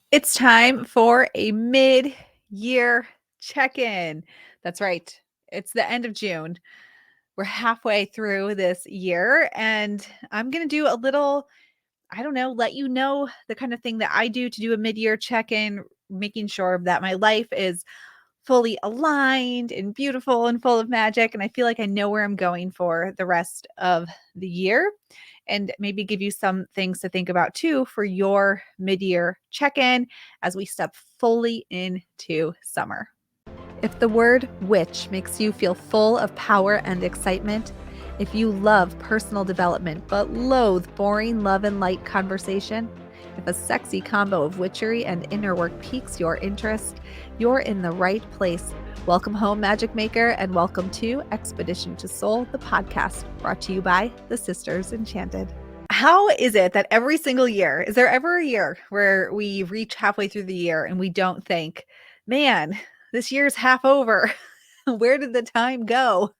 It's time for a mid-year check-in. That's right. It's the end of June. We're halfway through this year, and I'm going to do a little, I don't know, let you know the kind of thing that I do to do a mid-year check-in, making sure that my life is fully aligned and beautiful and full of magic. And I feel like I know where I'm going for the rest of the year, and maybe give you some things to think about too for your mid-year check-in as we step fully into summer. If the word witch makes you feel full of power and excitement, if you love personal development but loathe boring love and light conversation, if a sexy combo of witchery and inner work piques your interest, you're in the right place. Welcome home, Magic Maker, and welcome to Expedition to Soul, the podcast brought to you by the Sisters Enchanted. How is it that every single year, is there ever a year where we reach halfway through the year and we don't think, man, this year's half over? Where did the time go?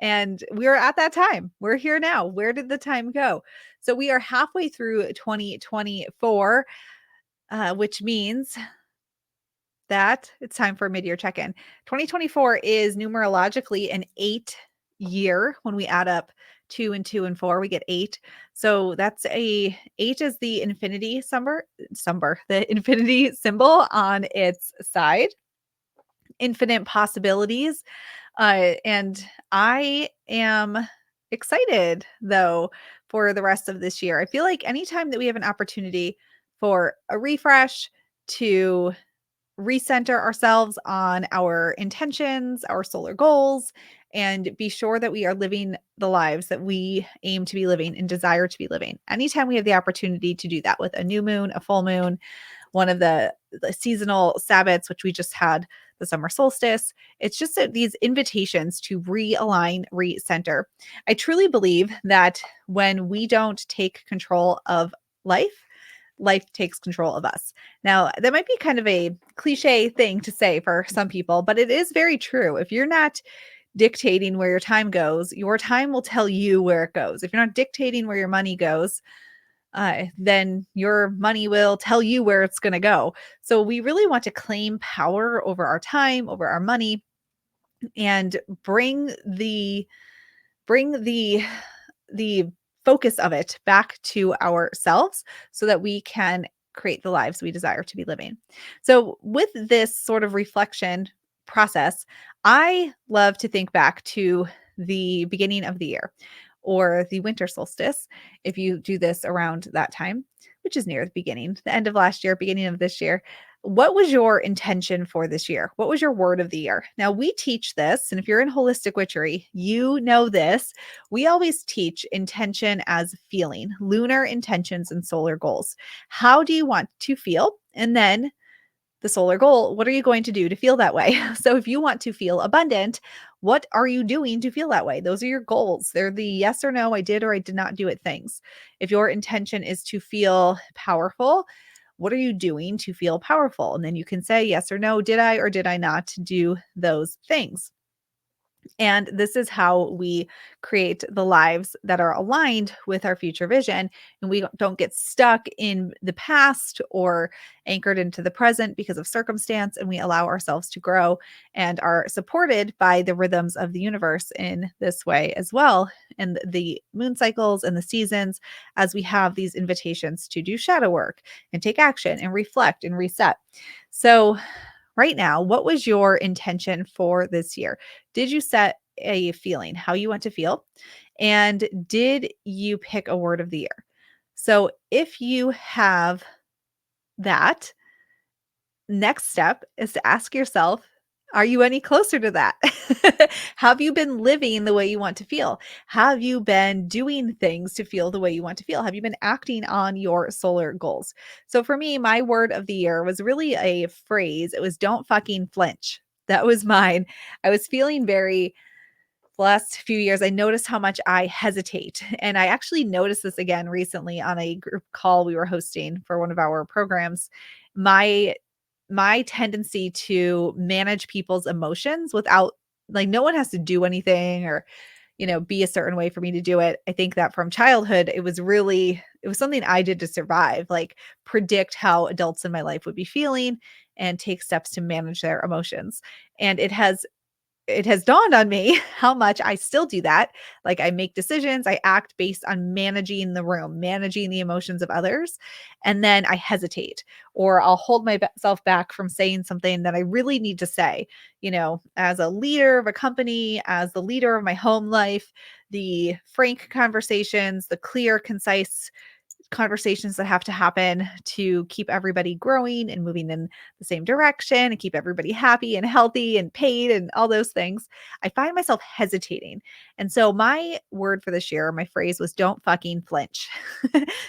And we're at that time. We're here now. Where did the time go? So we are halfway through 2024, which means that it's time for a mid-year check-in. 2024 is numerologically an 8 year. When we add up 2 and 2 and 4, we get 8. So that's a 8 is the infinity the infinity symbol on its side. Infinite possibilities. And I am excited though for the rest of this year. I feel like anytime that we have an opportunity for a refresh, to recenter ourselves on our intentions, our solar goals, and be sure that we are living the lives that we aim to be living and desire to be living. Anytime we have the opportunity to do that with a new moon, a full moon, one of the seasonal Sabbats, which we just had the summer solstice, it's just these invitations to realign, recenter. I truly believe that when we don't take control of life, life takes control of us. Now, that might be kind of a cliche thing to say for some people, but it is very true. If you're not dictating where your time goes, your time will tell you where it goes. If you're not dictating where your money goes, then your money will tell you where it's going to go. So we really want to claim power over our time, over our money, and bring the focus of it back to ourselves so that we can create the lives we desire to be living. So with this sort of reflection process, I love to think back to the beginning of the year or the winter solstice, if you do this around that time, which is near the beginning, the end of last year, beginning of this year. What was your intention for this year? What was your word of the year? Now, we teach this, and if you're in holistic witchery, you know this. We always teach intention as feeling, lunar intentions and solar goals. How do you want to feel? And then the solar goal, what are you going to do to feel that way? So if you want to feel abundant, what are you doing to feel that way? Those are your goals. They're the yes or no, I did or I did not do it things. If your intention is to feel powerful, what are you doing to feel powerful? And then you can say yes or no, did I or did I not do those things? And this is how we create the lives that are aligned with our future vision. And we don't get stuck in the past or anchored into the present because of circumstance. And we allow ourselves to grow and are supported by the rhythms of the universe in this way as well. And the moon cycles and the seasons, as we have these invitations to do shadow work and take action and reflect and reset. So, right now, what was your intention for this year? Did you set a feeling, how you want to feel? And did you pick a word of the year? So if you have that, next step is to ask yourself, are you any closer to that? Have you been living the way you want to feel? Have you been doing things to feel the way you want to feel? Have you been acting on your solar goals? So for me, my word of the year was really a phrase. It was don't fucking flinch. That was mine. I was feeling very the last few years, I noticed how much I hesitate. And I actually noticed this again recently on a group call we were hosting for one of our programs. My tendency to manage people's emotions without, like, no one has to do anything, or be a certain way for me to do it. I think that from childhood, it was something I did to survive, like predict how adults in my life would be feeling and take steps to manage their emotions. And it has dawned on me how much I still do that. Like I make decisions, I act based on managing the room, managing the emotions of others, and then I hesitate or I'll hold myself back from saying something that I really need to say. As a leader of a company, as the leader of my home life, the frank conversations, the clear, concise conversations that have to happen to keep everybody growing and moving in the same direction and keep everybody happy and healthy and paid and all those things, I find myself hesitating. And so my word for this year, my phrase was don't fucking flinch.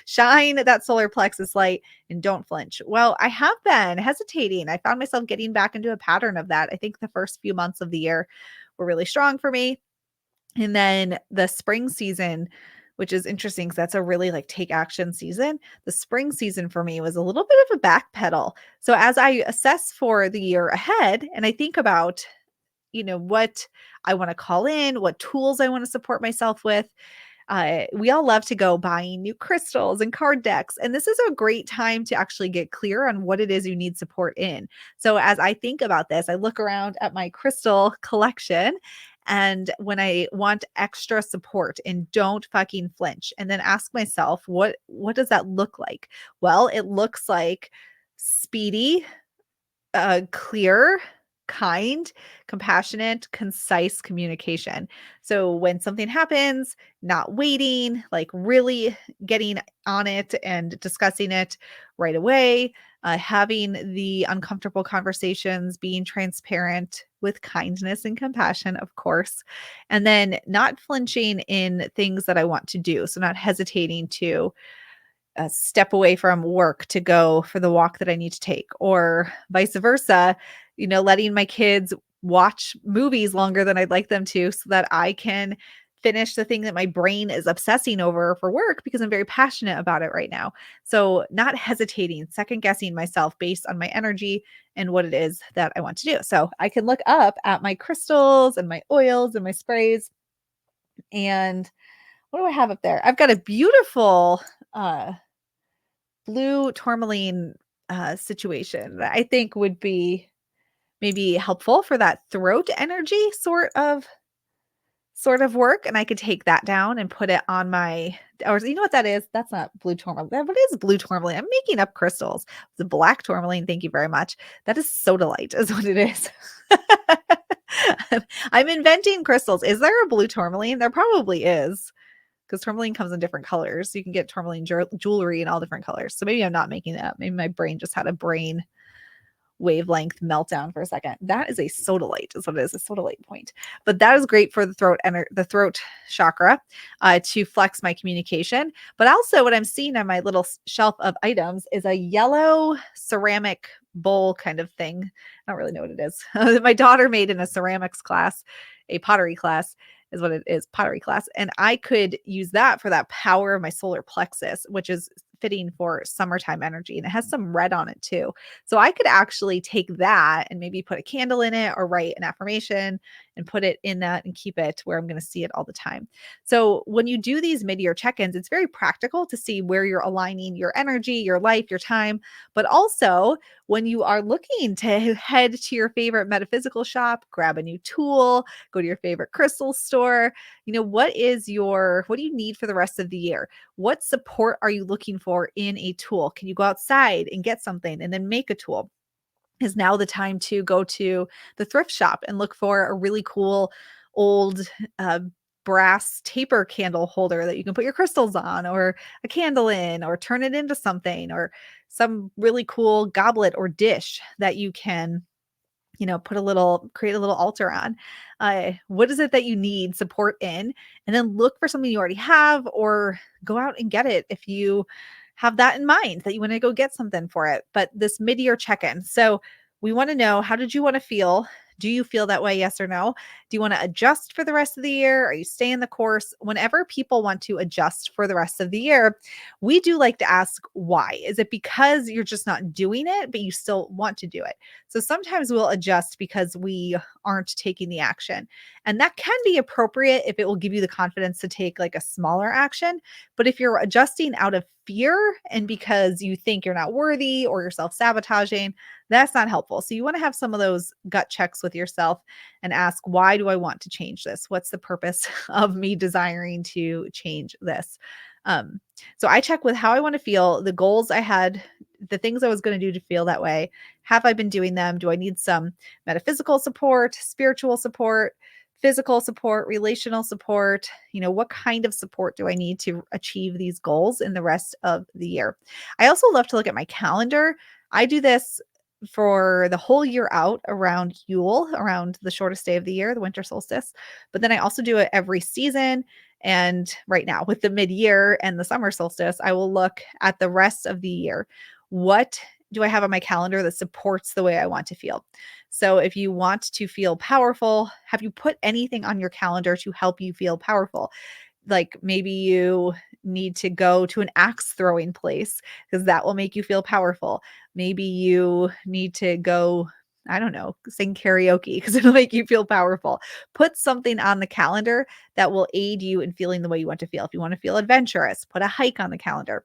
Shine that solar plexus light and don't flinch. Well, I have been hesitating. I found myself getting back into a pattern of that. I think the first few months of the year were really strong for me. And then the spring season, which is interesting because that's a really like take action season. The spring season for me was a little bit of a backpedal. So as I assess for the year ahead and I think about, what I want to call in, what tools I want to support myself with, we all love to go buying new crystals and card decks. And this is a great time to actually get clear on what it is you need support in. So, as I think about this, I look around at my crystal collection. And when I want extra support and don't fucking flinch, and then ask myself, what does that look like? Well, it looks like speedy, clear, kind, compassionate, concise communication. So when something happens, not waiting, like really getting on it and discussing it right away, having the uncomfortable conversations, being transparent with kindness and compassion, of course, and then not flinching in things that I want to do. So not hesitating to step away from work to go for the walk that I need to take, or vice versa, letting my kids watch movies longer than I'd like them to so that I can finish the thing that my brain is obsessing over for work because I'm very passionate about it right now. So, not hesitating, second guessing myself based on my energy and what it is that I want to do. So, I can look up at my crystals and my oils and my sprays. And what do I have up there? I've got a beautiful blue tourmaline situation that I think would be maybe helpful for that throat energy sort of work. And I could take that down and put it on my, or you know what that is? That's not blue tourmaline. What is blue tourmaline? I'm making up crystals. The black tourmaline. Thank you very much. That is sodalite is what it is. I'm inventing crystals. Is there a blue tourmaline? There probably is, because tourmaline comes in different colors. You can get tourmaline jewelry in all different colors. So maybe I'm not making it up. Maybe my brain just had a brain wavelength meltdown for a second. That is a sodalite, is what it is, a sodalite point. But that is great for the throat chakra, to flex my communication. But also, what I'm seeing on my little shelf of items is a yellow ceramic bowl kind of thing. I don't really know what it is. My daughter made in a ceramics class, a pottery class is what it is, pottery class. And I could use that for that power of my solar plexus, which is fitting for summertime energy. And it has some red on it too. So I could actually take that and maybe put a candle in it or write an affirmation and put it in that and keep it where I'm going to see it all the time. So when you do these mid-year check-ins, it's very practical to see where you're aligning your energy, your life, your time, but also when you are looking to head to your favorite metaphysical shop, grab a new tool, go to your favorite crystal store, what do you need for the rest of the year? What support are you looking for in a tool? Can you go outside and get something and then make a tool? Is now the time to go to the thrift shop and look for a really cool old brass taper candle holder that you can put your crystals on, or a candle in, or turn it into something, or some really cool goblet or dish that you can create a little altar on. What is it that you need support in? And then look for something you already have, or go out and get it if you have that in mind that you want to go get something for it. But this mid-year check-in. So we want to know, how did you want to feel Do you feel that way? Yes or no? Do you want to adjust for the rest of the year? Are you staying the course? Whenever people want to adjust for the rest of the year, we do like to ask why. Is it because you're just not doing it, but you still want to do it? So sometimes we'll adjust because we aren't taking the action. And that can be appropriate if it will give you the confidence to take like a smaller action. But if you're adjusting out of fear and because you think you're not worthy or you're self sabotaging, that's not helpful. So you want to have some of those gut checks with yourself and ask, why do I want to change this? What's the purpose of me desiring to change this? Um, so I check with how I want to feel, the goals I had, the things I was going to do to feel that way. Have I been doing them? Do I need some metaphysical support, spiritual support, physical support, relational support? What kind of support do I need to achieve these goals in the rest of the year? I also love to look at my calendar. I do this for the whole year out around Yule, around the shortest day of the year, the winter solstice. But then I also do it every season. And right now, with the mid-year and the summer solstice, I will look at the rest of the year. What do I have on my calendar that supports the way I want to feel? So if you want to feel powerful, have you put anything on your calendar to help you feel powerful? Like maybe you need to go to an axe throwing place because that will make you feel powerful. Maybe you need to go, I don't know, sing karaoke because it'll make you feel powerful. Put something on the calendar that will aid you in feeling the way you want to feel. If you want to feel adventurous, put a hike on the calendar,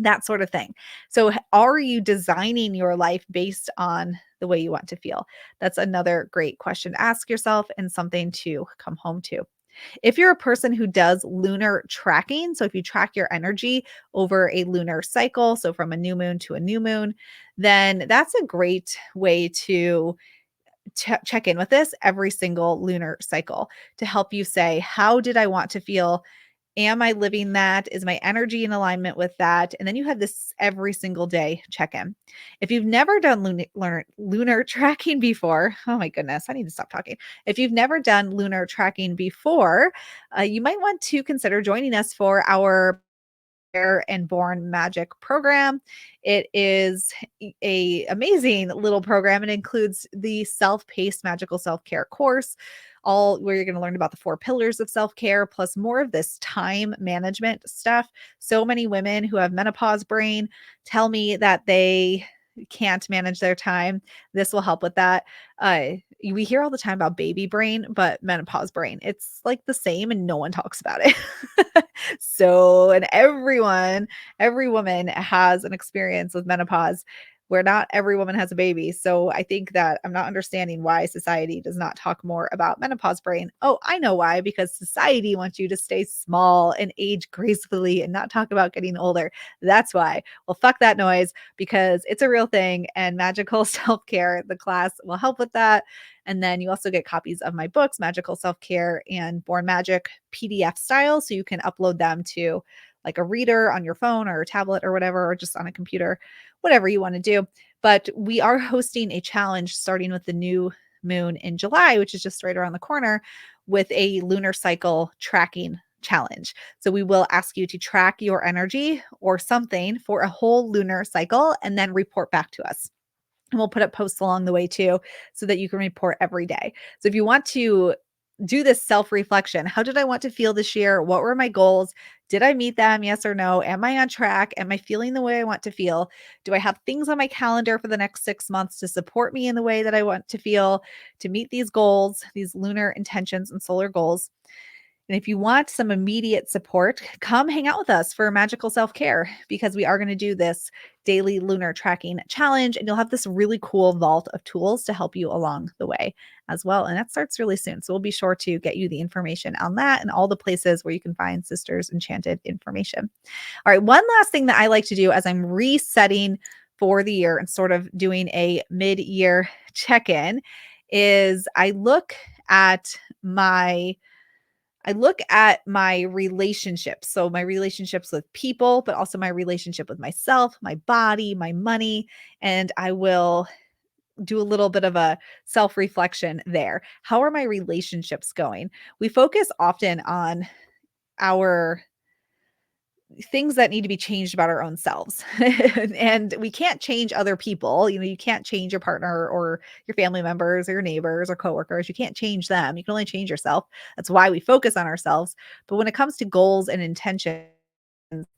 that sort of thing. So, are you designing your life based on the way you want to feel? That's another great question to ask yourself and something to come home to. If you're a person who does lunar tracking, so if you track your energy over a lunar cycle, so from a new moon to a new moon, then that's a great way to check in with this every single lunar cycle to help you say, how did I want to feel? Am I living that? Is my energy in alignment with that? And then you have this every single day check in. If you've never done lunar tracking before, oh my goodness, I need to stop talking. If you've never done lunar tracking before, you might want to consider joining us for our Rare and Born Magic program. It is a amazing little program. It includes the self-paced magical self-care course, all where you're going to learn about the 4 pillars of self-care plus more of this time management stuff. So many women who have menopause brain tell me that they can't manage their time. This will help with that. We hear all the time about baby brain, but menopause brain, it's like the same and no one talks about it. So, and every woman has an experience with menopause where not every woman has a baby. So I think that I'm not understanding why society does not talk more about menopause brain. Oh, I know why, because society wants you to stay small and age gracefully and not talk about getting older. That's why. Well, fuck that noise because it's a real thing and magical self-care, the class will help with that. And then you also get copies of my books, Magical Self-Care and Born Magic PDF style. So you can upload them to like a reader on your phone or a tablet or whatever, or just on a computer, whatever you want to do. But we are hosting a challenge starting with the new moon in July, which is just right around the corner, with a lunar cycle tracking challenge. So we will ask you to track your energy or something for a whole lunar cycle and then report back to us. And we'll put up posts along the way too, so that you can report every day. So if you want to do this self reflection, how did I want to feel this year? What were my goals? Did I meet them? Yes or no? Am I on track? Am I feeling the way I want to feel? Do I have things on my calendar for the next 6 months to support me in the way that I want to feel to meet these goals, these lunar intentions and solar goals? And if you want some immediate support, come hang out with us for magical self care because we are going to do this daily lunar tracking challenge. And you'll have this really cool vault of tools to help you along the way as well. And that starts really soon. So we'll be sure to get you the information on that and all the places where you can find Sisters Enchanted information. All right. One last thing that I like to do as I'm resetting for the year and sort of doing a mid year check in is at my I look at my relationships. So, my relationships with people, but also my relationship with myself, my body, my money. And I will do a little bit of a self reflection there. How are my relationships going? We focus often on our things that need to be changed about our own selves. And we can't change other people. You can't change your partner or your family members or your neighbors or coworkers. You can't change them. You can only change yourself. That's why we focus on ourselves. But when it comes to goals and intentions,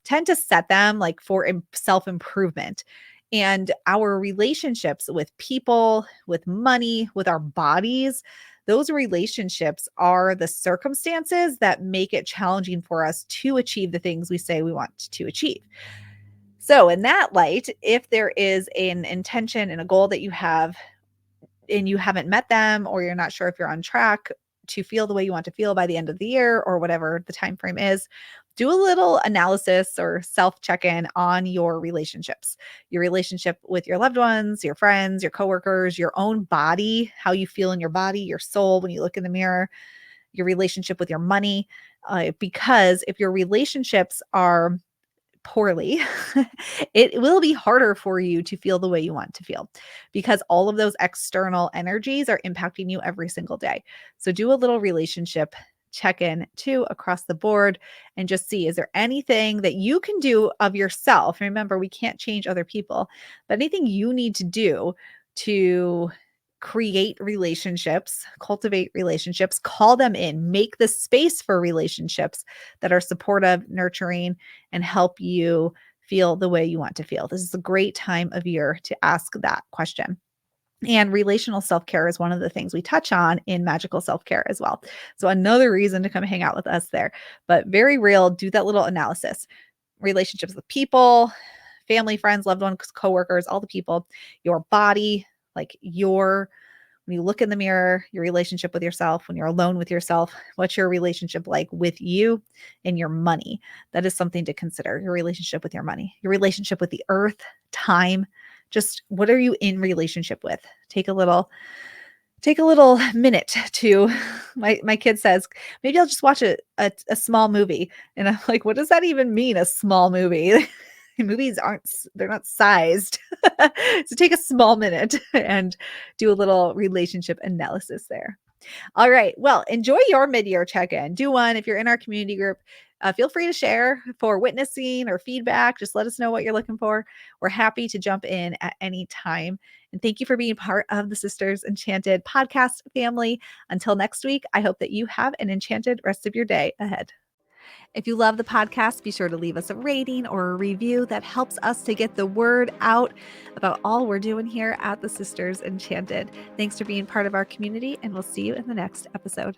tend to set them like for self-improvement. And our relationships with people, with money, with our bodies, those relationships are the circumstances that make it challenging for us to achieve the things we say we want to achieve. So, in that light, if there is an intention and a goal that you have and you haven't met them, or you're not sure if you're on track to feel the way you want to feel by the end of the year or whatever the time frame is, do a little analysis or self check-in on your relationships. Your relationship with your loved ones, your friends, your coworkers, your own body, how you feel in your body, your soul when you look in the mirror, your relationship with your money. Because if your relationships are poorly, it will be harder for you to feel the way you want to feel, because all of those external energies are impacting you every single day. So do a little relationship check in too across the board and just see, is there anything that you can do of yourself? Remember, we can't change other people, but anything you need to do to create relationships, cultivate relationships, call them in, make the space for relationships that are supportive, nurturing, and help you feel the way you want to feel. This is a great time of year to ask that question. And relational self care is one of the things we touch on in magical self care as well. So, another reason to come hang out with us there, but very real. Do that little analysis. Relationships with people, family, friends, loved ones, coworkers, all the people, your body, like when you look in the mirror, your relationship with yourself, when you're alone with yourself, what's your relationship like with you and your money? That is something to consider. Your relationship with your money, your relationship with the earth, time, just what are you in relationship with? Take a little minute to my kid says, maybe I'll just watch a small movie. And I'm like, what does that even mean? A small movie? Movies they're not sized. So take a small minute and do a little relationship analysis there. All right. Well, enjoy your mid-year check-in. Do one if you're in our community group. Feel free to share for witnessing or feedback. Just let us know what you're looking for. We're happy to jump in at any time. And thank you for being part of the Sisters Enchanted podcast family. Until next week, I hope that you have an enchanted rest of your day ahead. If you love the podcast, be sure to leave us a rating or a review. That helps us to get the word out about all we're doing here at the Sisters Enchanted. Thanks for being part of our community, and we'll see you in the next episode.